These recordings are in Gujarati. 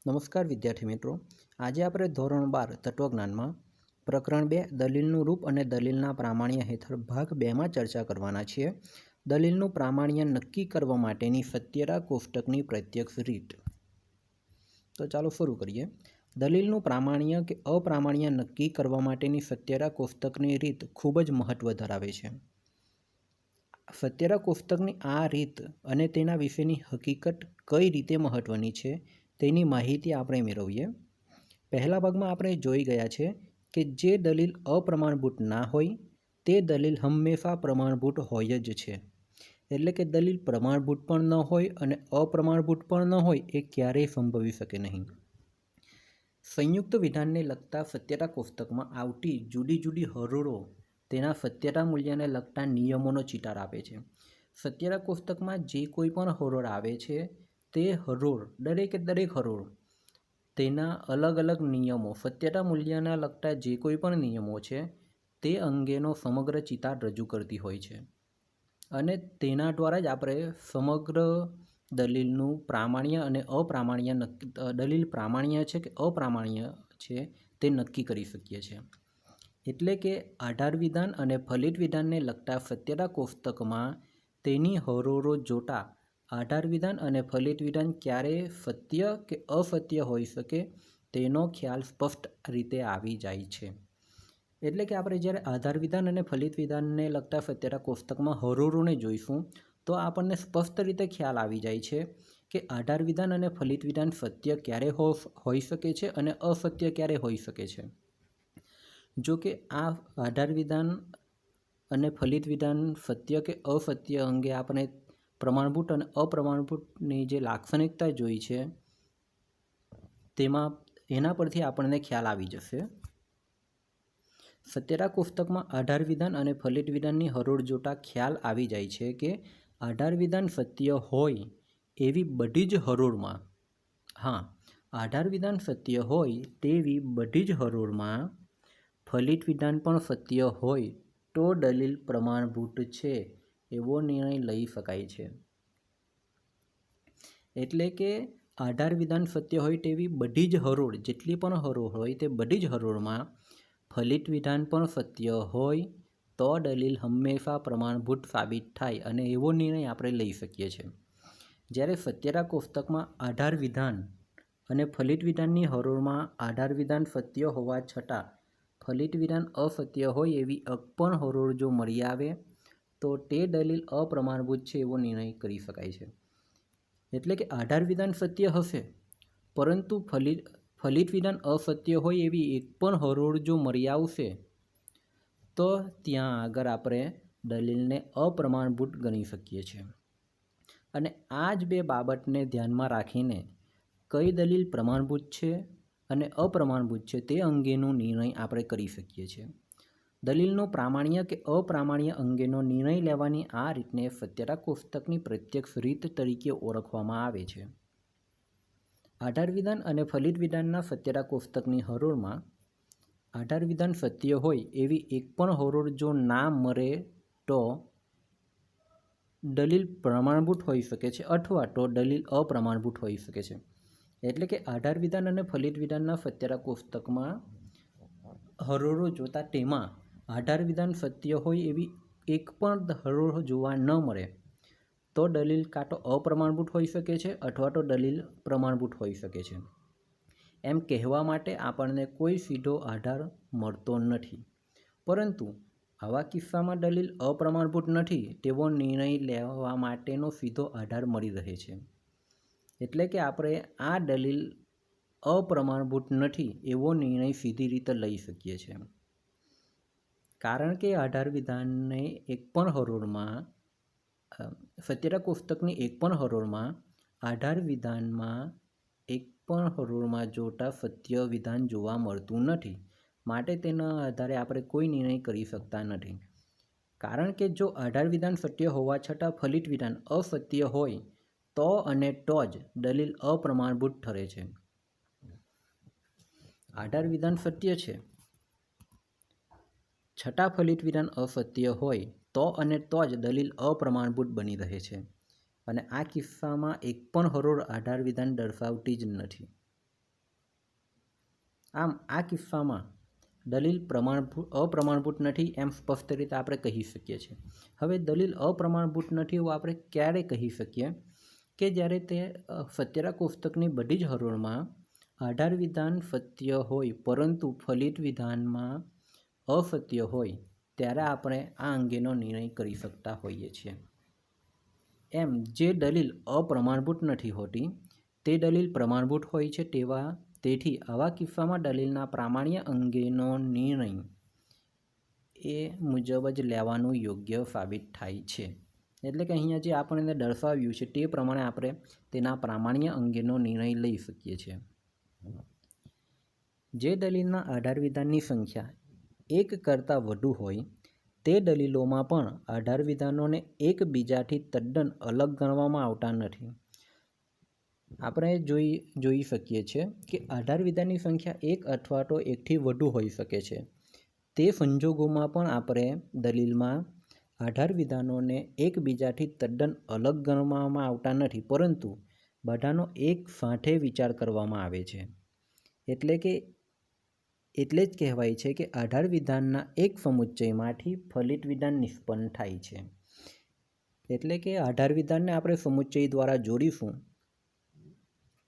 નમસ્કાર વિદ્યાર્થી મિત્રો, આજે આપણે ધોરણ 12 તત્વજ્ઞાનમાં પ્રકરણ 2 દલીલનું રૂપ અને દલીલના પ્રામાણ્ય હેઠળ ભાગ 2માં ચર્ચા કરવાના છીએ. દલીલનું પ્રામાણ્ય નક્કી કરવા માટેની સત્યરા કોષ્ટકની પ્રત્યક્ષ રીત. તો ચાલો શરૂ કરીએ. દલીલનું પ્રામાણ્ય કે અપ્રામાણ્ય નક્કી કરવા માટેની સત્યરા કોષ્ટકની રીત ખૂબ જ મહત્વ ધરાવે છે. સત્યરા કોષ્ટકની આ રીત અને તેના વિશેની હકીકત કઈ રીતે મહત્વની છે તેની માહિતી આપણે મેળવીએ. પહેલા ભાગમાં આપણે જોઈ ગયા છે કે જે દલીલ અપ્રમાણભૂત ના હોય તે દલીલ હંમેશા પ્રમાણભૂત હોય જ છે. એટલે કે દલીલ પ્રમાણભૂત પણ ન હોય અને અપ્રમાણભૂત પણ ન હોય એ ક્યારેય સંભવી શકે નહીં. સંયુક્ત વિધાનને લગતા સત્યતા કોષ્ટકમાં આવતી જુદી જુદી હરોળો તેના સત્યતા મૂલ્યને લગતા નિયમોનો ચિતાર આપે છે. સત્યતા કોષ્ટકમાં જે કોઈ પણ હરોળ આવે છે તે હરોળ દરેક હરોળ તેના અલગ અલગ નિયમો, સત્યતા મૂલ્યના લગતા જે કોઈ પણ નિયમો છે તે અંગેનો સમગ્ર ચિતાર રજૂ કરતી હોય છે અને તેના દ્વારા જ આપણે સમગ્ર દલીલનું પ્રામાણ્ય અને અપ્રામાણ્ય દલીલ પ્રામાણ્ય છે કે અપ્રામાણ્ય છે તે નક્કી કરી શકીએ છીએ. એટલે કે આધાર વિધાન અને ફલિત વિધાનને લગતા સત્યતા કોષ્ટકમાં તેની હરોળો જોતા આધાર વિધાન અને ફલિત વિધાન ક્યારે સત્ય કે અસત્ય હોઈ શકે તેનો ખ્યાલ સ્પષ્ટ રીતે આવી જાય છે. એટલે કે આપણે જ્યારે આધાર વિધાન અને ફલિત વિધાનને લગતા સત્યતા કોષ્ટકમાં હરોળોને જોઈશું તો આપણને સ્પષ્ટ રીતે ખ્યાલ આવી જાય છે કે આધાર વિધાન અને ફલિત વિધાન સત્ય ક્યારે હોઈ શકે છે અને અસત્ય ક્યારે હોઈ શકે છે. જો કે આ આધાર વિધાન અને ફલિત વિધાન સત્ય કે અસત્ય અંગે આપણે પ્રમાણભૂત અને અપ્રમાણભૂતની જે લાક્ષણિકતા જોઈ છે તેમાં એના પરથી આપણને ખ્યાલ આવી જશે. સત્યતા કોષ્ટકમાં આધાર વિધાન અને ફલિત વિધાનની હરોળ જોતા ખ્યાલ આવી જાય છે કે આધાર વિધાન સત્ય હોય એવી બધી જ હરોળમાં આધાર વિધાન સત્ય હોય તેવી બધી જ હરોળમાં ફલિત વિધાન પણ સત્ય હોય તો દલીલ પ્રમાણભૂત છે એવો નિર્ણય લઈ શકાય છે. એટલે કે આધાર વિધાન સત્ય હોય તેવી બધી જ હરોળ, જેટલી પણ હરોળ હોય તે બધી જ હરોળમાં ફલિત વિધાન પણ સત્ય હોય તો દલીલ હંમેશા પ્રમાણભૂત સાબિત થાય અને એવો નિર્ણય આપણે લઈ શકીએ છીએ. જ્યારે સત્યતા કોષ્ટકમાં આધાર વિધાન અને ફલિત વિધાનની હરોળમાં આધાર વિધાન સત્ય હોવા છતાં ફલિત વિધાન અસત્ય હોય એવી એક પણ હરોળ જો મળી આવે તો તે દલીલ અપ્રમાણભૂત છે એવો નિર્ણય કરી શકાય છે. એટલે કે આધાર વિધાન સત્ય હશે પરંતુ ફલિત વિધાન અસત્ય હોય એવી એક પણ હરોળ જો મળી આવશે તો ત્યાં આગળ આપણે દલીલને અપ્રમાણભૂત ગણી શકીએ છીએ. અને આ જ બે બાબતને ધ્યાનમાં રાખીને કઈ દલીલ પ્રમાણભૂત છે અને અપ્રમાણભૂત છે તે અંગેનો નિર્ણય આપણે કરી શકીએ છીએ. દલીલનો પ્રામાણ્ય કે અપ્રામાણ્ય અંગેનો નિર્ણય લેવાની આ રીતને સત્યતા કોષ્ટકની પ્રત્યક્ષ રીત તરીકે ઓળખવામાં આવે છે. આધાર વિધાન અને ફલિત વિધાનના સત્યતા કોષ્ટકની હરોળમાં આધાર વિધાન સત્ય હોય એવી એક પણ હરોળ જો ના મળે તો દલીલ પ્રમાણભૂત હોઈ શકે છે અથવા તો દલીલ અપ્રમાણભૂત હોઈ શકે છે. એટલે કે આધાર વિધાન અને ફલિત વિધાનના સત્યતા કોષ્ટકમાં હરોળો જોતા તેમાં આધાર વિધાન સત્ય હોય એવી એક પણ હરોળ જોવા ન મળે તો દલીલ કાં તો અપ્રમાણભૂત હોઈ શકે છે અથવા તો દલીલ પ્રમાણભૂત હોઈ શકે છે. એમ કહેવા માટે આપણને કોઈ સીધો આધાર મળતો નથી, પરંતુ આવા કિસ્સામાં દલીલ અપ્રમાણભૂત નથી તેવો નિર્ણય લેવા માટેનો સીધો આધાર મળી રહે છે. એટલે કે આપણે આ દલીલ અપ્રમાણભૂત નથી એવો નિર્ણય સીધી રીતે લઈ શકીએ છીએ. કારણ કે આધાર વિધાનને એક પણ હરોળમાં સત્યતા કોષ્ટકની એક પણ હરોળમાં આધાર વિધાનમાં એક પણ હરોળમાં જોતા સત્ય વિધાન જોવા મળતું નથી, માટે તેના આધારે આપણે કોઈ નિર્ણય કરી શકતા નથી. કારણ કે જો આધાર વિધાન સત્ય હોવા છતાં ફલિત વિધાન અસત્ય હોય તો અને તો જ દલીલ અપ્રમાણભૂત ઠરે છે. આધાર વિધાન સત્ય છે છતાં ફલિત વિધાન અસત્ય હોય તો અને તો જ દલીલ અપ્રમાણભૂત બની રહે છે અને આ કિસ્સામાં એક પણ હરોળ આધાર વિધાન દર્શાવતી જ નથી. આમ આ કિસ્સામાં દલીલ અપ્રમાણભૂત નથી એમ સ્પષ્ટ રીતે આપણે કહી શકીએ છીએ. હવે દલીલ અપ્રમાણભૂત નથી એવું આપણે ક્યારે કહી શકીએ કે જ્યારે તે સત્યરા કોષ્ટકની બધી જ હરોળમાં આધાર વિધાન સત્ય હોય પરંતુ ફલિત વિધાનમાં અસત્ય હોય ત્યારે આપણે આ અંગેનો નિર્ણય કરી શકતા હોઈએ છીએ. એમ જે દલીલ અપ્રમાણભૂત નથી હોતી તે દલીલ પ્રમાણભૂત હોય છે તેથી આવા કિસ્સામાં દલીલના પ્રામાણ્ય અંગેનો નિર્ણય એ મુજબ જ લેવાનું યોગ્ય સાબિત થાય છે. એટલે કે અહીંયા જે આપણને દર્શાવ્યું છે તે પ્રમાણે આપણે તેના પ્રામાણ્ય અંગેનો નિર્ણય લઈ શકીએ છીએ. જે દલીલના આધાર વિધાનની સંખ્યા એક કરતાં વધુ હોય તે દલીલોમાં પણ આધાર વિધાનોને એકબીજાથી તદ્દન અલગ ગણવામાં આવતા નથી. આપણે જોઈ શકીએ છીએ કે આધાર વિધાનની સંખ્યા એક અથવા તો એકથી વધુ હોઈ શકે છે. તે સંજોગોમાં પણ આપણે દલીલમાં આધાર વિધાનોને એકબીજાથી તદ્દન અલગ ગણવામાં આવતા નથી, પરંતુ બધાનો એક સાથે વિચાર કરવામાં આવે છે. એટલે જ કહેવાય છે કે આધાર વિધાનના એક સમુચ્ચયમાંથી ફલિત વિધાન નિષ્પન્ન થાય છે. એટલે કે આધાર વિધાનને આપણે સમુચ્ચય દ્વારા જોડીશું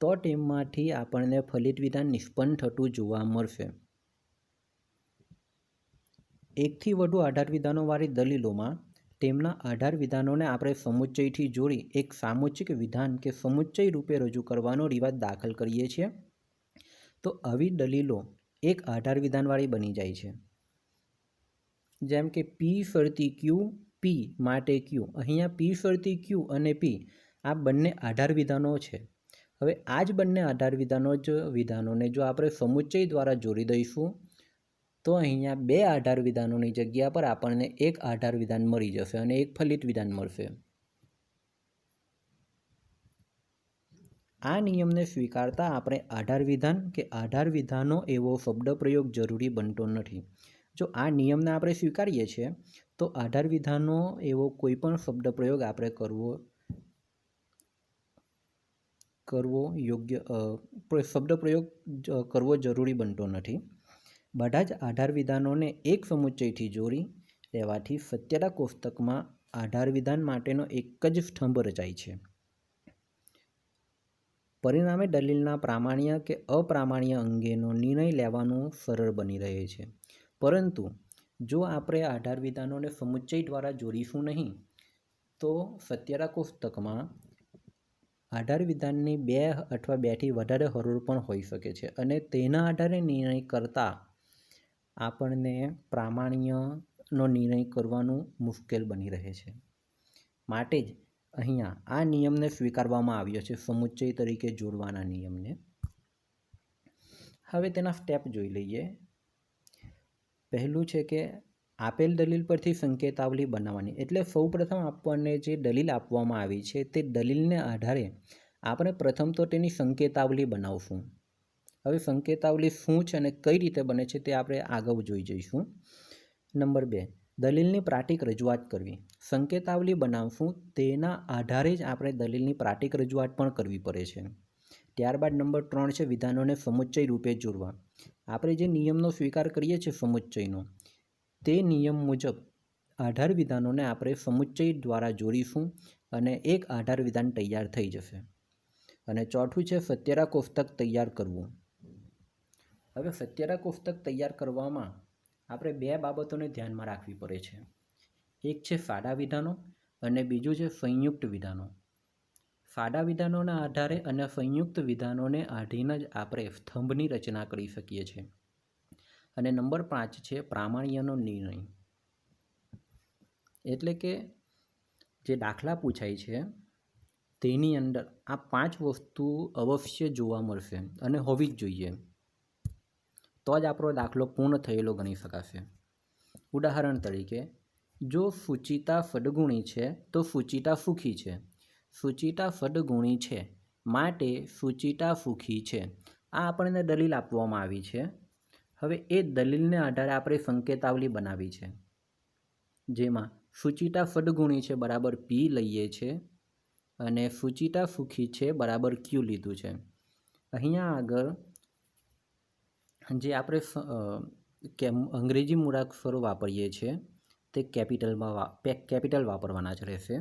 તો તેમાંથી આપણને ફલિત વિધાન નિષ્પન્ન થતું જોવા મળશે. એકથી વધુ આધાર વિધાનોવાળી દલીલોમાં તેમના આધાર વિધાનોને આપણે સમુચ્ચયથી જોડી એક સામુચ્ચિક વિધાન કે સમુચ્ચય રૂપે રજૂ કરવાનો રિવાજ દાખલ કરીએ છીએ. તો આવી દલીલો એક આધાર વિધાનવાળી બની જાય છે. જેમ કે પી ફરતી ક્યુ પી માટે ક્યુ. અહીંયા પી ફરતી ક્યુ અને પી આ બંને આધાર વિધાનો છે. હવે આ જ બંને આધાર વિધાનોને જો આપણે સમુચ્ચય દ્વારા જોડી દઈશું તો અહીંયા બે આધાર વિધાનોની જગ્યા પર આપણને એક આધાર વિધાન મળી જશે અને એક ફલિત વિધાન મળશે. આ નિયમને સ્વીકારતા આપણે આધાર વિધાન કે આધાર વિધાનો એવો શબ્દ પ્રયોગ જરૂરી બનતો નથી. જો આ નિયમને આપણે સ્વીકારીએ છીએ તો આધાર વિધાનો એવો કોઈ પણ શબ્દ પ્રયોગ આપણે કરવો જરૂરી બનતો નથી. બધા જ આધાર વિધાનોને એક સમુચ્ચયથી જોડી લેવાથી સત્યરા કોષ્ટકમાં આધાર વિધાન માટેનો એક જ સ્તંભ રચાય છે. પરિણામે દલીલના પ્રામાણ્ય કે અપ્રામાણ્ય અંગેનો નિર્ણય લેવાનું સરળ બની રહે છે. પરંતુ જો આપણે આધાર વિધાનોને સમુચ્ચય દ્વારા જોડીશું નહીં તો સત્યરા કોષ્ટકમાં આધાર વિધાનની બે અથવા બેથી વધારે હરોળ પણ હોઈ શકે છે અને તેના આધારે નિર્ણય કરતાં આપણને પ્રામાણ્યનો નિર્ણય કરવાનું મુશ્કેલ બની રહે છે. માટે જ અહીંયા આ નિયમને સ્વીકારવામાં આવ્યો છે, સમુચ્ચય તરીકે જોડવાના નિયમને. હવે તેના સ્ટેપ જોઈ લઈએ. પહેલું છે કે આપેલ દલીલ પરથી સંકેતાવલી બનાવવાની. એટલે સૌપ્રથમ આપણને જે દલીલ આપવામાં આવી છે તે દલીલને આધારે આપણે પ્રથમ તો તેની સંકેતાવલી બનાવશું. હવે સંકેતાવલી શું છે અને કઈ રીતે બને છે તે આપણે આગળ જોઈ જઈશું. નંબર 2, દલીલની પ્રાતિક રજૂઆત કરવી. સંકેતાવલી બનાવશું તેના આધારે જ આપણે દલીલની પ્રાતિક રજૂઆત પણ કરવી પડે છે. ત્યારબાદ નંબર 3 છે વિધાનોને સમુચ્ચય રૂપે જોડવા. આપણે જે નિયમનો સ્વીકાર કરીએ છીએ સમુચ્ચયનો, તે નિયમ મુજબ આધાર વિધાનોને આપણે સમુચ્ચય દ્વારા જોડીશું અને એક આધાર વિધાન તૈયાર થઈ જશે. અને ચોથું છે સત્યરા કોષ્ટક તૈયાર કરવું. હવે સત્યરા કોષ્ટક તૈયાર કરવામાં આપણે બે બાબતોને ધ્યાનમાં રાખવી પડે છે. એક છે સાદા વિધાનો અને બીજું છે સંયુક્ત વિધાનો. સાદા વિધાનોના આધારે અને સંયુક્ત વિધાનોને આધીન જ આપણે સ્તંભની રચના કરી શકીએ છીએ. અને નંબર 5 છે પ્રામાણ્યનો નિર્ણય. એટલે કે જે દાખલા પૂછાય છે તેની અંદર આ 5 વસ્તુ અવશ્ય જોવા મળશે અને હોવી જ જોઈએ, તો જ આપણો દાખલો પૂર્ણ થયેલો ગણી શકાશે. ઉદાહરણ તરીકે, જો સુચિતા સદગુણી છે તો સુચિતા સુખી છે. સુચિતા સદગુણી છે માટે સુચિતા સુખી છે. આ આપણને દલીલ આપવામાં આવી છે. હવે એ દલીલને આધારે આપણે સંકેતાવલી બનાવી છે, જેમાં સુચિતા સદગુણી છે બરાબર પી લઈએ છે અને સુચિતા સુખી છે બરાબર ક્યુ લીધું છે. અહીંયા આગળ જે આપણે અંગ્રેજી મૂળાક્ષરો વાપરીએ છીએ તે કેપિટલ વાપરવાના જ રહેશે.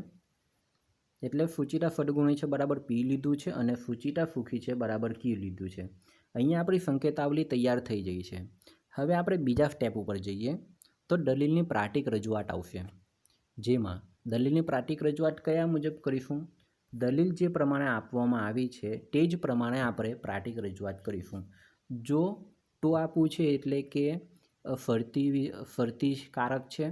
એટલે સુચિતા ફડગુણી છે બરાબર પી લીધું છે અને સુચિતા સુખી છે બરાબર ક્યુ લીધું છે. અહીંયા આપણી સંકેતાવલી તૈયાર થઈ ગઈ છે. હવે આપણે બીજા સ્ટેપ ઉપર જઈએ તો દલીલની પ્રાતિક રજૂઆત આવશે, જેમાં દલીલની પ્રાતિક રજૂઆત કયા મુજબ કરીશું? દલીલ જે પ્રમાણે આપવામાં આવી છે તે જ પ્રમાણે આપણે પ્રાતિક રજૂઆત કરીશું. જો ટુ આપવું છે એટલે કે ફરતી કારક છે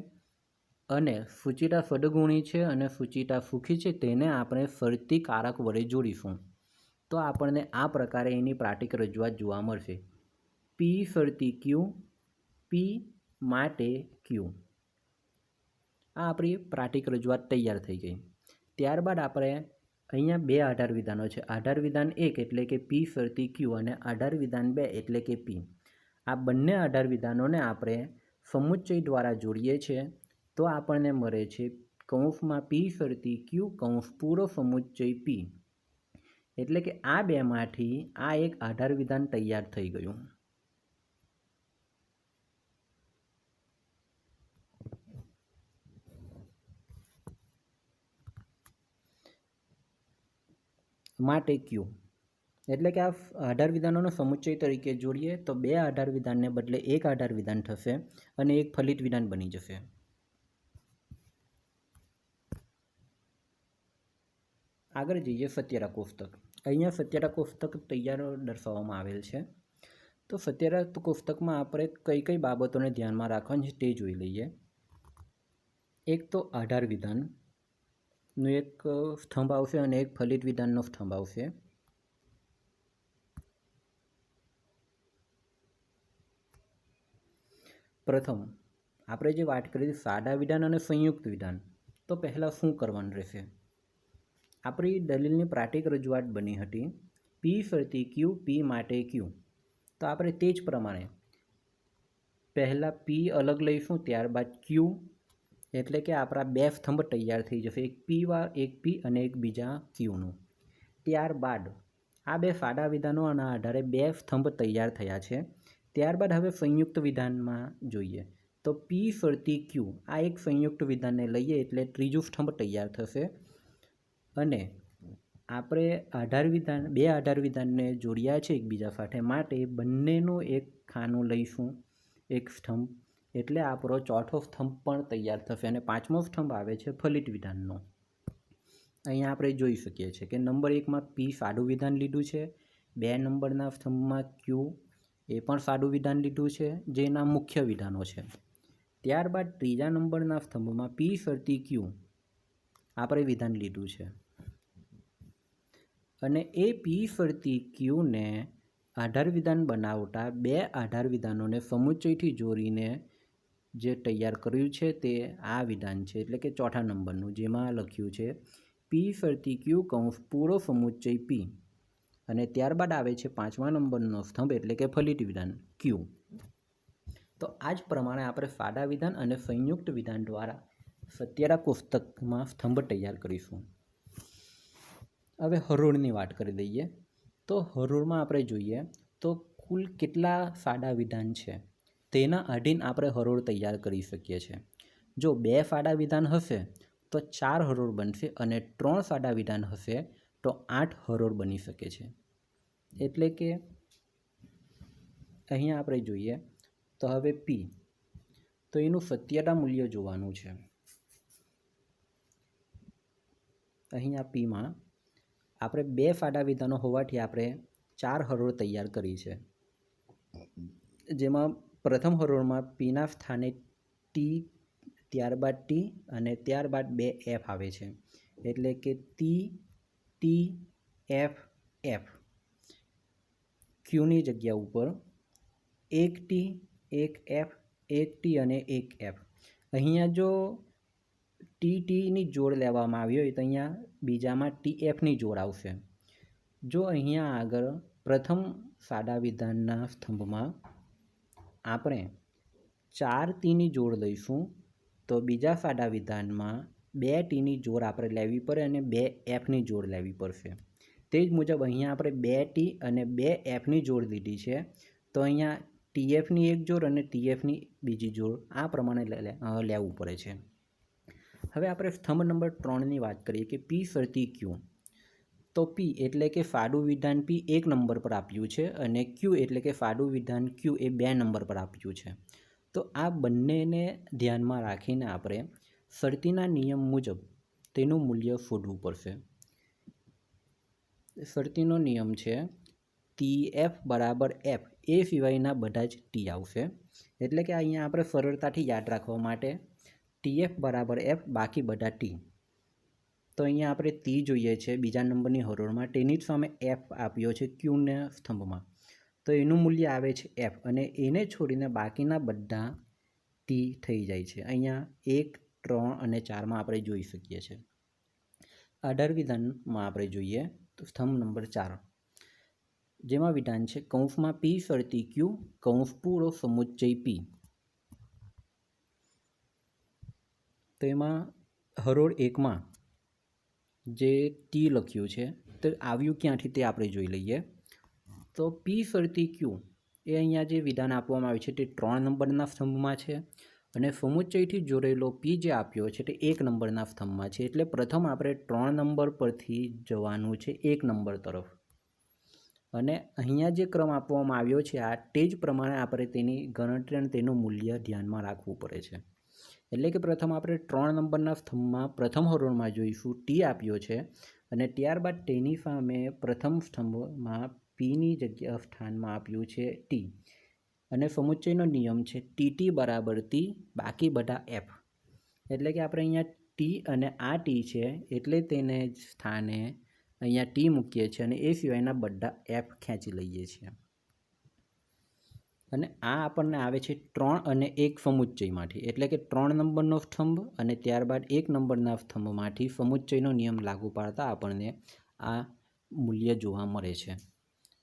અને સુચિતા ફડગુણી છે અને સુચિતા સુખી છે, તેને આપણે ફરતી કારક વડે જોડીશું તો આપણને આ પ્રકારે એની પ્રાતિક રજૂઆત જોવા મળશે. પી ફરતી ક્યુ, પી માટે ક્યુ. આ આપણી પ્રાતિક રજૂઆત તૈયાર થઈ ગઈ. ત્યારબાદ આપણે અહીંયા બે આધાર વિધાનો છે. આધાર વિધાન 1 એટલે કે પી ફરતી ક્યુ અને આધાર વિધાન 2 એટલે કે પી. આ બંને આધાર વિધાનોને આપણે સમુચ્ચય દ્વારા જોડીએ છીએ તો આપણને મળે છે કૌંસમાં પી ફરતી ક્યુ કૌંસ પૂરો સમુચ્ચય પી. એટલે કે આ બેમાંથી આ એક આધાર વિધાન તૈયાર થઈ ગયું. માટે ક્યુ એટલે કે આ આધાર વિધાનોનો સમુચ્ચય તરીકે જોડીએ તો બે આધાર વિધાનને બદલે એક આધાર વિધાન થશે અને એક ફલિત વિધાન બની જશે. આગળ જઈએ સત્યરા કોષ્ટક. અહીંયા સત્યરા કોષ્ટક તૈયાર દર્શાવવામાં આવેલ છે. તો સત્યરા કોષ્ટકમાં આપણે કઈ કઈ બાબતોને ધ્યાનમાં રાખવાની છે તે જોઈ લઈએ. એક તો આધાર વિધાનનો એક સ્તંભ આવશે અને એક ફલિત વિધાનનો સ્તંભ આવશે. પ્રથમ આપણે જે વાત કરી સાદા વિધાન અને સંયુક્ત વિધાન, તો પહેલાં શું કરવાનું રહેશે? આપણી દલીલની પ્રાતિક રજૂઆત બની હતી પી ફરતી ક્યુ પી માટે ક્યુ. તો આપણે તે જ પ્રમાણે પહેલાં પી અલગ લઈશું, ત્યારબાદ ક્યુ, એટલે કે આપણા બે સ્તંભ તૈયાર થઈ જશે, એક પી અને એક બીજા ક્યુનું. ત્યારબાદ આ બે સાદા વિધાનોના આધારે બે સ્તંભ તૈયાર થયા છે. ત્યારબાદ હવે સંયુક્ત વિધાનમાં જોઈએ તો પી ફરતી ક્યુ આ એક સંયુક્ત વિધાનને લઈએ એટલે ત્રીજું સ્તંભ તૈયાર થશે અને આપણે બે આધાર વિધાનને જોડ્યા છે એકબીજા સાથે માટે બંનેનું એક ખાનું લઈશું, એક સ્તંભ, એટલે આપણો ચોથો સ્તંભ પણ તૈયાર થશે અને પાંચમો સ્તંભ આવે છે ફલિત વિધાનનો. અહીંયા આપણે જોઈ શકીએ છીએ કે નંબર 1માં પી સાદું વિધાન લીધું છે, 2 નંબરના સ્તંભમાં ક્યુ એ પણ સાદું વિધાન લીધું છે જે એના મુખ્ય વિધાનો છે. ત્યારબાદ ત્રીજા નંબરના સ્તંભમાં પી ફરતી ક્યુ આપણે વિધાન લીધું છે અને એ પી ફરતી ક્યુને આધાર વિધાન બનાવતા બે આધાર વિધાનોને સમુચ્ચયથી જોડીને જે તૈયાર કર્યું છે તે આ વિધાન છે, એટલે કે ચોથા નંબરનું, જેમાં લખ્યું છે પી ફરતી ક્યુ કૌંસ પૂરો સમુચ્ચય પી અને ત્યારબાદ આવે છે પાંચમા નંબરનો સ્તંભ એટલે કે ફલિત વિધાન ક્યુ. તો આ જ પ્રમાણે આપણે સાદા વિધાન અને સંયુક્ત વિધાન દ્વારા સત્યરા કોષ્ટકમાં સ્તંભ તૈયાર કરીશું. હવે હરોળની વાત કરી દઈએ તો હરોળમાં આપણે જોઈએ તો કુલ કેટલા સાદા વિધાન છે તેના આધીન આપણે હરોળ તૈયાર કરી શકીએ છીએ. જો 2 સાદા વિધાન હશે તો 4 હરોળ બનશે અને 3 સાદા વિધાન હશે તો 8 હરોળ બની શકે છે. એટલે કે અહીંયા આપણે જોઈએ તો હવે પી, તો એનું સત્યતા મૂલ્ય જોવાનું છે. અહીંયા પીમાં આપણે 2 સાદા વિધાનો હોવાથી આપણે 4 હરોળ તૈયાર કરી છે, જેમાં પ્રથમ હરોળમાં પીના સ્થાને ટી, ત્યારબાદ ટી અને ત્યારબાદ 2 એફ આવે છે, એટલે કે ટી એફ એફ. ક્યુની જગ્યા ઉપર 1 ટી 1 એફ 1 ટી અને 1 એફ. અહીંયા જો ટીની જોડ લેવામાં આવી હોય તો અહીંયા બીજામાં ટીએફની જોડ આવશે. જો અહીંયા આગળ પ્રથમ સાદા વિધાનના સ્તંભમાં આપણે 4 ટીની જોડ લઈશું તો બીજા સાદા વિધાનમાં 2 ટીની જોડ આપણે લેવી પડે અને 2 એફની જોડ લેવી પડશે. તે જ મુજબ અહીંયા આપણે 2 ટી અને 2 એફની જોડ લીધી છે તો અહીંયા ટીએફની એક જોડ અને ટીએફની બીજી જોડ આ પ્રમાણે લેવું પડે છે. હવે આપણે સ્તંભ નંબર 3ની વાત કરીએ કે પી ફરતી ક્યુ. તો પી એટલે કે ફાડું વિધાન પી 1 નંબર પર આપ્યું છે અને ક્યુ એટલે કે ફાડું વિધાન ક્યુ એ 2 નંબર પર આપ્યું છે. તો આ બંનેને ધ્યાનમાં રાખીને આપણે શરતીના નિયમ મુજબ તેનું મૂલ્ય શોધવું પડશે. શરતીનો નિયમ છે ટી એફ બરાબર એફ, એ સિવાયના બધા જ ટી આવશે. એટલે કે અહીંયા આપણે સરળતાથી યાદ રાખવા માટે ટીએફ બરાબર એફ, બાકી બધા ટી. તો અહીંયા આપણે ટી જોઈએ છે બીજા નંબરની હરોળમાં, તેની જ સામે એફ આપ્યો છે ક્યુના સ્તંભમાં. તો એનું મૂલ્ય આવે છે એફ અને એને છોડીને બાકીના બધા ટી થઈ જાય છે. અહીંયા 1, 3 અને 4માં આપણે જોઈ શકીએ છીએ. આધાર વિધાનમાં આપણે જોઈએ તો સ્તંભ નંબર 4, જેમાં વિધાન છે કૌંસમાં પી ફરતી ક્યુ કૌંસ પૂરો સમુચ્ચય પી. તો એમાં હરોળ 1માં જે ટી લખ્યું છે તો આવ્યું ક્યાંથી તે આપણે જોઈ લઈએ. તો પી ફરતી ક્યુ એ અહીંયા જે વિધાન આપવામાં આવ્યું છે તે 3 નંબરના સ્તંભમાં છે અને સમુચ્ચયથી જોડેલો પી જે આપ્યો છે તે 1 નંબરના સ્તંભમાં છે. એટલે પ્રથમ આપણે 3 નંબર પરથી જવાનું છે 1 નંબર તરફ અને અહીંયા જે ક્રમ આપવામાં આવ્યો છે આ તે જ પ્રમાણે આપણે તેની ગણતરી અને તેનું મૂલ્ય ધ્યાનમાં રાખવું પડે છે. એટલે કે પ્રથમ આપણે 3 નંબરના સ્તંભમાં પ્રથમ હરોળમાં જોઈશું ટી આપ્યો છે અને ત્યારબાદ તેની સામે પ્રથમ સ્તંભમાં પીની જગ્યા સ્થાનમાં આપ્યું છે ટી અને સમુચ્ચયનો નિયમ છે ટી બરાબર ટી, બાકી બધા એફ. એટલે કે આપણે અહીંયા ટી અને આ ટી છે એટલે તેને સ્થાને અહીંયા ટી મૂકીએ છીએ અને એ સિવાયના બધા એફ ખેંચી લઈએ છીએ. અને આ આપણને આવે છે 3 અને 1 સમુચ્ચયમાંથી. એટલે કે 3 નંબરનો સ્તંભ અને ત્યારબાદ 1 નંબરના સ્તંભમાંથી સમુચ્ચયનો નિયમ લાગુ પાડતા આપણને આ મૂલ્ય જોવા મળે છે.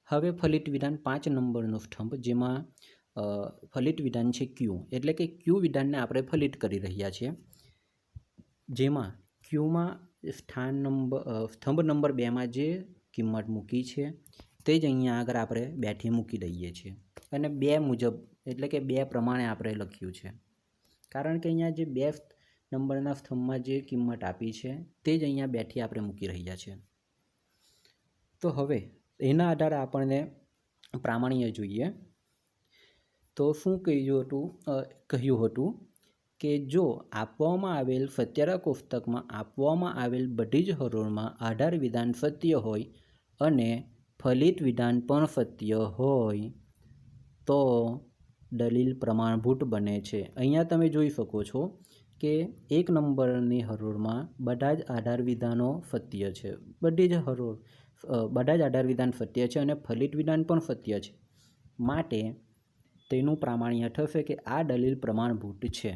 હવે ફલિત વિધાન 5 નંબરનો સ્તંભ, જેમાં ફલિત વિધાન છે ક્યુ. એટલે કે ક્યુ વિધાનને આપણે ફલિત કરી રહ્યા છીએ, જેમાં ક્યુમાં સ્તંભ નંબર 2માં જે કિંમત મૂકી છે તે જ અહીંયા આગળ આપણે 2થી મૂકી દઈએ છીએ અને 2 મુજબ એટલે કે 2 પ્રમાણે આપણે લખ્યું છે. કારણ કે અહીંયા જે 2 નંબરના સ્તંભમાં જે કિંમત આપી છે તે જ અહીંયા 2થી આપણે મૂકી રહ્યા છીએ. તો હવે એના આધારે આપણને પ્રામાણ્ય જોઈએ. તો શું કહ્યું હતું કે જો આપવામાં આવેલ સત્યારા કોષ્ટકમાં આપવામાં આવેલ બધી જ હરોળમાં આધાર વિધાન સત્ય હોય અને ફલિત વિધાન પણ સત્ય હોય તો દલીલ પ્રમાણભૂત બને છે. અહીંયા તમે જોઈ શકો છો કે 1 નંબરની હરોળમાં બધા જ આધાર વિધાનો સત્ય છે. બધા જ આધાર વિધાન સત્ય છે અને ફલિત વિધાન પણ સત્ય છે. માટે તેનું પ્રામાણ્ય થશે કે આ દલીલ પ્રમાણભૂત છે.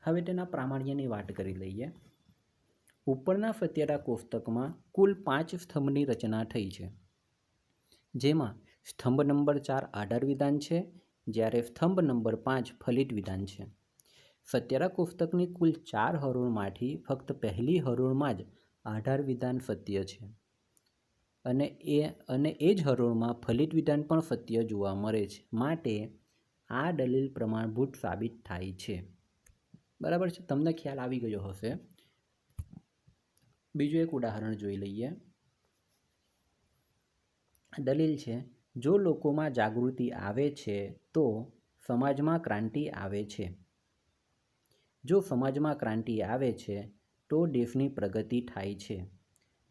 હવે તેના પ્રામાણ્યની વાત કરી લઈએ. ઉપરના સત્યારા કોષ્ટકમાં કુલ 5 સ્તંભની રચના થઈ છે, જેમાં સ્તંભ નંબર 4 આધાર વિધાન છે, જ્યારે સ્તંભ નંબર 5 ફલિત વિધાન છે. સત્યારા કોષ્ટકની કુલ 4 હરોળમાંથી ફક્ત પહેલી હરોળમાં જ આધાર વિધાન સત્ય છે અને એ જ હરોળમાં ફલિત વિધાન પણ સત્ય જોવા મળે છે. માટે આ દલીલ પ્રમાણભૂત સાબિત થાય છે. બરાબર છે, તમને ખ્યાલ આવી ગયો હશે. બીજું એક ઉદાહરણ જોઈ લઈએ. દલીલ છે જો લોકોમાં જાગૃતિ આવે છે તો સમાજમાં ક્રાંતિ આવે છે. જો સમાજમાં ક્રાંતિ આવે છે તો દેશની પ્રગતિ થાય છે.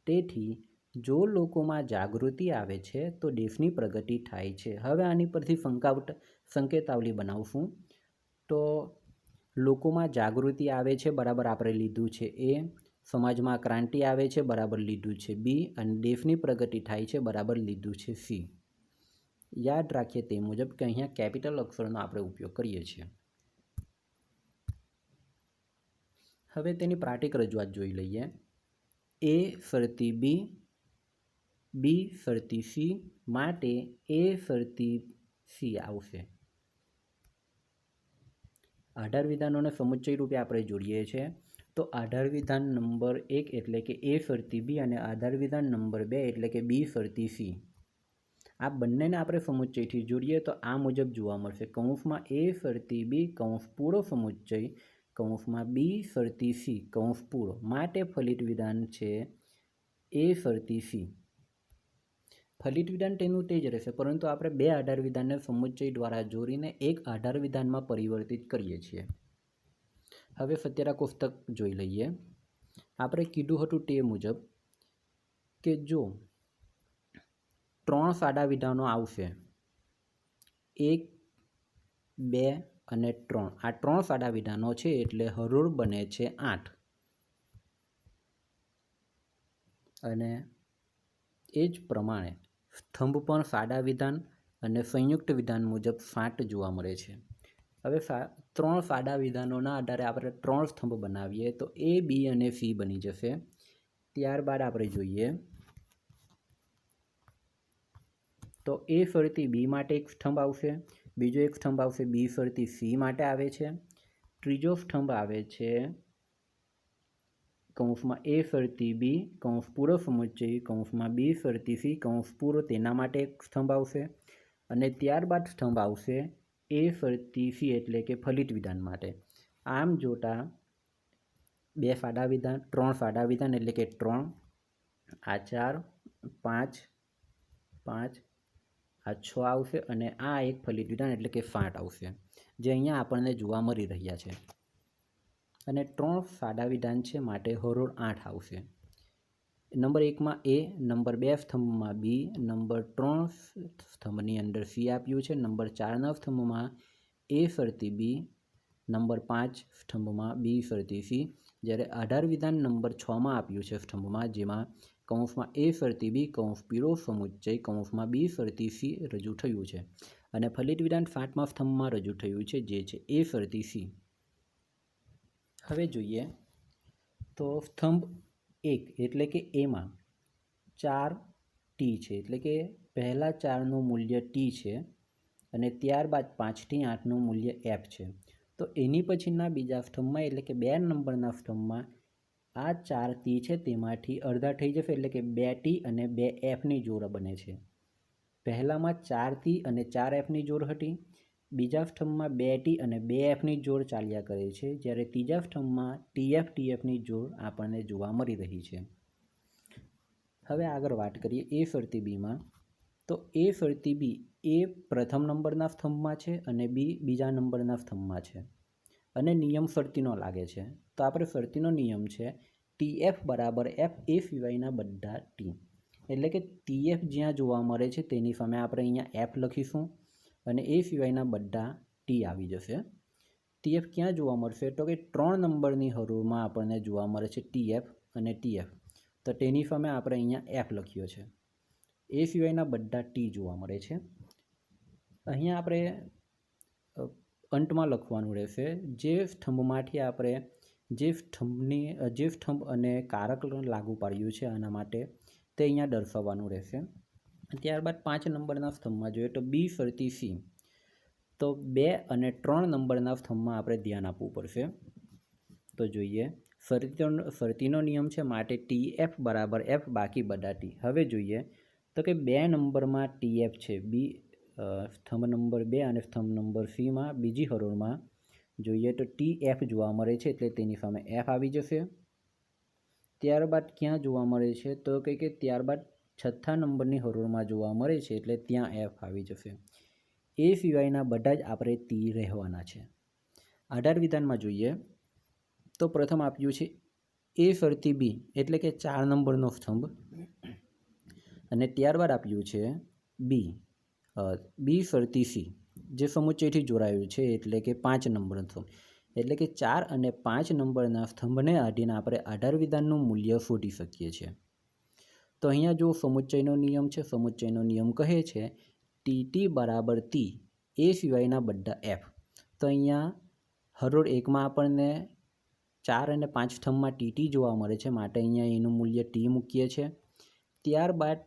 તેથી જો લોકોમાં જાગૃતિ આવે છે તો દેશની પ્રગતિ થાય છે. હવે આની પરથી સંકેતાવલી બનાવશું. તો લોકોમાં જાગૃતિ આવે છે બરાબર આપણે લીધું છે એ, સમાજમાં ક્રાંતિ આવે છે બરાબર લીધું છે બી અને દેશની પ્રગતિ થાય છે બરાબર લીધું છે સી. યાદ રાખીએ તે મુજબ કે અહીંયા કેપિટલ અક્ષરનો આપણે ઉપયોગ કરીએ છીએ. હવે તેની પ્રાતિક રજૂઆત જોઈ લઈએ. એ ફરતી બી, બી ફરતી સી, માટે એ ફરતી સી આવશે. આધાર વિધાનોને સમુચ્ચય રૂપે આપણે જોડીએ છીએ. તો આધાર વિધાન નંબર 1 એટલે કે એ ફરતી બી અને આધાર વિધાન નંબર 2 એટલે કે બી ફરતી સી. આ બંનેને આપણે સમુચ્ચયથી જોડીએ તો આ મુજબ જોવા મળશે. કૌંસમાં એ ફરતી બી કૌંસ પૂરો સમુચ્ચય કૌંસમાં બી ફરતી સી કૌંસ પૂરો. માટે ફલિત વિધાન છે એ ફરતી સી. ફલિત વિધાન તેનું તે જ રહેશે, પરંતુ આપણે બે આધાર વિધાનને સમુચ્ચય દ્વારા જોડીને એક આધાર વિધાનમાં પરિવર્તિત કરીએ છીએ. હવે સત્યરા કોષ્ટક જોઈ લઈએ. આપણે કીધું હતું તે મુજબ કે જો 3 સાદા વિધાનો આવશે, 1, 2 અને 3, આ 3 સાદા વિધાનો છે એટલે હરોળ બને છે 8. અને એ જ પ્રમાણે સ્તંભ પણ સાદા વિધાન અને સંયુક્ત વિધાન મુજબ 7 જોવા મળે છે. હવે 3 સાદા વિધાનોના આધારે આપણે 3 સ્તંભ બનાવીએ તો એ, બી અને સી બની જશે. ત્યારબાદ આપણે જોઈએ તો એ ફરતી બી માટે એક સ્તંભ આવશે, બીજો એક સ્તંભ આવશે બી ફરતી સી માટે આવે છે, ત્રીજો સ્તંભ આવે છે કૌંસમાં એ ફરતી બી કૌંસ પૂરો સમુચ્ચય કૌંસમાં બી ફરતી સી કૌંસ પૂરો, તેના માટે એક સ્તંભ આવશે. અને ત્યારબાદ સ્તંભ આવશે એ ફરતી સી એટલે કે ફલિત વિધાન માટે. આમ જોતા 2 સાદા વિધાન, 3 સાદા વિધાન એટલે કે 3, આ 4, 5, 5, આ 6 આવશે અને આ એક ફલિત વિધાન એટલે કે 7 આવશે, જે અહીંયા આપણને જોવા મળી રહ્યા છે. અને 3 સાદા વિધાન છે માટે હરોળ 8 આવશે. નંબર 1માં એ, નંબર 2 સ્તંભમાં બી, નંબર 3 સ્તંભની અંદર સી આપ્યું છે, નંબર 4ના સ્તંભમાં એ ફરતી બી, નંબર 5 સ્તંભમાં બી ફરતી સી. જ્યારે આધાર વિધાન નંબર 6માં આપ્યું છે સ્તંભમાં, જેમાં કૌંસમાં એ ફરતી બી કૌંસ પીળો સમુચ્ચય કૌંસમાં બી ફરતી સી રજૂ થયું છે. અને ફલિત વિધાન 7મા સ્તંભમાં રજૂ થયું છે, જે છે એ ફરતી સી. હવે જોઈએ તો સ્તંભ 1 એટલે કે એમાં 4 ટી છે, એટલે કે પહેલા 4નું મૂલ્ય ટી છે અને ત્યારબાદ 5 થી 8નું મૂલ્ય એફ છે. તો એની પછીના બીજા સ્તંભમાં એટલે કે 2 નંબરના સ્તંભમાં આ 4 ટી છે તેમાંથી અડધા થઈ જશે, એટલે કે 2 ટી અને 2 એફની જોડ બને છે. પહેલામાં 4 ટી અને 4 એફની જોડ હતી, બીજા સ્તંભમાં 2 ટી અને 2 એફની જોડ ચાલ્યા કરે છે, જ્યારે ત્રીજા સ્તંભમાં ટીએફની જોડ આપણને જોવા મળી રહી છે. હવે આગળ વાત કરીએ એ ફરતી બીમાં. તો એ ફરતી બી એ પ્રથમ નંબરના સ્તંભમાં છે અને બી બીજા નંબરના સ્તંભમાં છે અને નિયમ ફરતીનો લાગે છે. તો આપણે ફરતીનો નિયમ છે ટીએફ બરાબર એફ એ સિવાયના બધા ટી, એટલે કે ટીએફ જ્યાં જોવા મળે છે તેની સામે આપણે અહીંયા એફ લખીશું અને એ સિવાયના બધા ટી આવી જશે. ટીએફ ક્યાં જોવા મળશે તો કે 3 નંબરની હરોળમાં આપણને જોવા મળે છે ટીએફ અને ટીએફ, તો તેની સામે આપણે અહીંયા એફ લખ્યો છે. એ સિવાયના બધા ટી જોવા મળે છે. અહીંયા આપણે અંતમાં લખવાનું રહેશે જે સ્તંભમાંથી આપણે જે સ્તંભ અને કારક લાગુ પાડ્યું છે આના માટે તે અહીંયા દર્શાવવાનું રહેશે. ત્યારબાદ 5 નંબરના સ્તંભમાં જોઈએ તો બી ફરતી સી. તો 2 અને 3 નંબરના સ્તંભમાં આપણે ધ્યાન આપવું પડશે. તો જોઈએ ફરતીનો નિયમ છે માટે ટી એફ બરાબર એફ બાકી બધા ટી. હવે જોઈએ તો કે 2 નંબરમાં ટીએફ છે, બી સ્તંભ નંબર 2 અને સ્તંભ નંબર સીમાં બીજી હરોળમાં જોઈએ તો ટી એફ જોવા મળે છે એટલે તેની સામે એફ આવી જશે. ત્યારબાદ ક્યાં જોવા મળે છે તો કે ત્યારબાદ 6થા નંબરની હરોળમાં જોવા મળે છે એટલે ત્યાં એફ આવી જશે. એ સિવાયના બધા જ આપણે ટી રહેવાના છે. આધાર વિધાનમાં જોઈએ તો પ્રથમ આપ્યું છે એ ફરતી બી એટલે કે 4 નંબરનો સ્તંભ અને ત્યારબાદ આપ્યું છે બી ફરતી સી જે સમુચ્ચયથી જોડાયું છે એટલે કે 5 નંબરનો સ્તંભ, એટલે કે 4 અને 5 નંબરના સ્તંભને આધીને આપણે આધાર વિધાનનું મૂલ્ય શોધી શકીએ છીએ. તો અહીંયા જો સમુચ્ચયનો નિયમ છે, સમુચ્ચયનો નિયમ કહે છે ટી બરાબર ટી એ સિવાયના બધા એફ. તો અહીંયા હરોળ 1માં આપણને 4 અને 5 સ્તંભમાં ટી જોવા મળે છે માટે અહીંયા એનું મૂલ્ય ટી મૂકીએ છીએ. ત્યારબાદ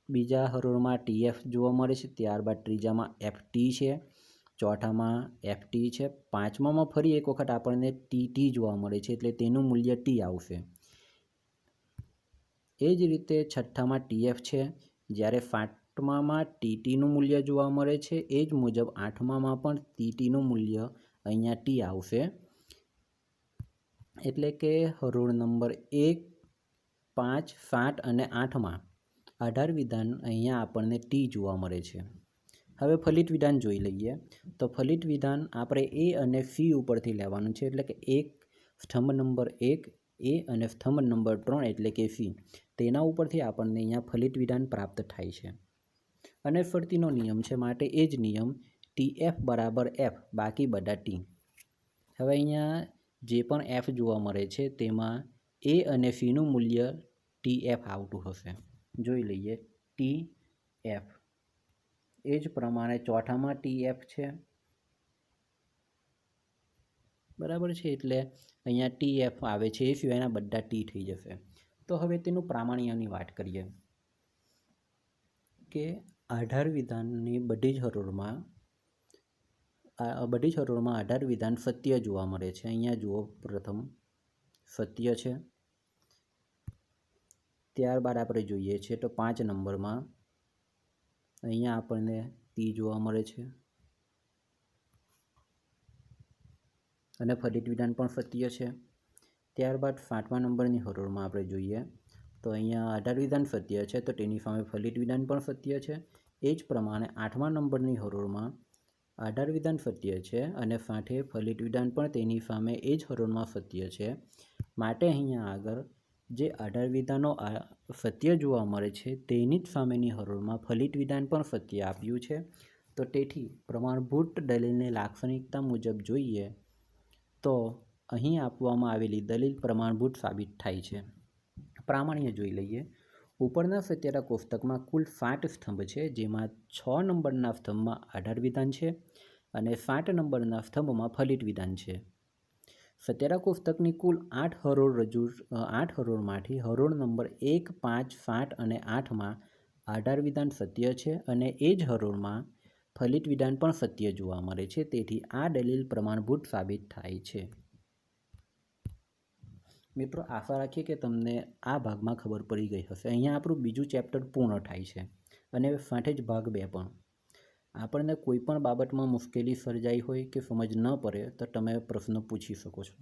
બીજા હરોળમાં ટીએફ જોવા મળે છે, ત્યારબાદ ત્રીજામાં એફટી છે, ચોથામાં એફટી છે, પાંચમામાં ફરી એક વખત આપણને ટી જોવા મળે છે એટલે તેનું મૂલ્ય ટી આવશે. એ જ રીતે છઠ્ઠામાં ટીએફ છે, જ્યારે સાતમામાં ટીટીનું મૂલ્ય જોવા મળે છે, એ જ મુજબ આઠમામાં પણ ટીટીનું મૂલ્ય અહીંયા ટી આવશે. એટલે કે હરોળ નંબર 1, 5, 7 અને 8માં આધાર વિધાન અહીંયા આપણને ટી જોવા મળે છે. હવે ફલિત વિધાન જોઈ લઈએ. તો ફલિત વિધાન આપણે એ અને ફી ઉપરથી લેવાનું છે. એટલે કે સ્તંભ નંબર 1 એ અને સ્તંભ નંબર 3 એટલે કે ફી, તેના ઉપરથી આપણને અહીંયા ફલિત વિધાન પ્રાપ્ત થાય છે. અને ફરતીનો નિયમ છે, માટે એ જ નિયમ TF બરાબર F બાકી બધા ટી. હવે અહીંયા જે પણ એફ જોવા મળે છે તેમાં એ અને ફીનું મૂલ્ય TF આવતું હશે. જોઈ લઈએ TF. એ જ પ્રમાણે ચોથામાં TF છે, બરાબર છે. એટલે અહીંયા TF આવે છે, એ સિવાયના બધા ટી થઈ જશે. તો હવે તેનું પ્રામાણ્યની વાત કરીએ કે આધાર વિધાનની બધી જ હરોળમાં આધાર વિધાન સત્ય જોવા મળે છે. અહીંયા જુઓ, પ્રથમ સત્ય છે. ત્યારબાદ આપણે જોઈએ છીએ તો 5 નંબરમાં અહીંયા આપણને ટી જોવા મળે છે અને ફલિત વિધાન પણ સત્ય છે. ત્યારબાદ 7મા નંબરની હરોળમાં આપણે જોઈએ તો અહીંયા આધાર વિધાન સત્ય છે, તો તેની સામે ફલિત વિધાન પણ સત્ય છે. એ જ પ્રમાણે 8મા નંબરની હરોળમાં આધાર વિધાન સત્ય છે અને સાથે ફલિત વિધાન પણ તેની સામે એ જ હરોળમાં સત્ય છે. માટે અહીંયા આગળ જે આધાર વિધાનો સત્ય જોવા મળે છે તેની જ સામેની હરોળમાં ફલિત વિધાન પણ સત્ય આપ્યું છે. તો તેથી પ્રમાણભૂત દલીલની લાક્ષણિકતા મુજબ જોઈએ તો અહીં આપવામાં આવેલી દલીલ પ્રમાણભૂત સાબિત થાય છે. પ્રામાણ્ય જોઈ લઈએ. ઉપરના સત્યતા કોષ્ટકમાં કુલ 7 સ્તંભ છે, જેમાં 6 નંબરના સ્તંભમાં આધાર વિધાન છે અને 7 નંબરના સ્તંભમાં ફલિત વિધાન છે. સત્યતા કોષ્ટકની કુલ 8 હરોળમાંથી હરોળ નંબર 1, 5, 7 અને 8માં આધાર વિધાન સત્ય છે અને એ જ હરોળમાં ફલિત વિધાન પણ સત્ય જોવા મળે છે. તેથી આ દલીલ પ્રમાણભૂત સાબિત થાય છે. મિત્રો, આશા રાખીએ કે તમને આ ભાગમાં ખબર પડી ગઈ હશે. અહીંયા આપણું બીજું ચેપ્ટર પૂર્ણ થાય છે અને સાથે જ ભાગ 2 પણ. આપણને કોઈ પણ બાબતમાં મુશ્કેલી સર્જાઈ હોય કે સમજ ન પડે તો તમે પ્રશ્ન પૂછી શકો છો.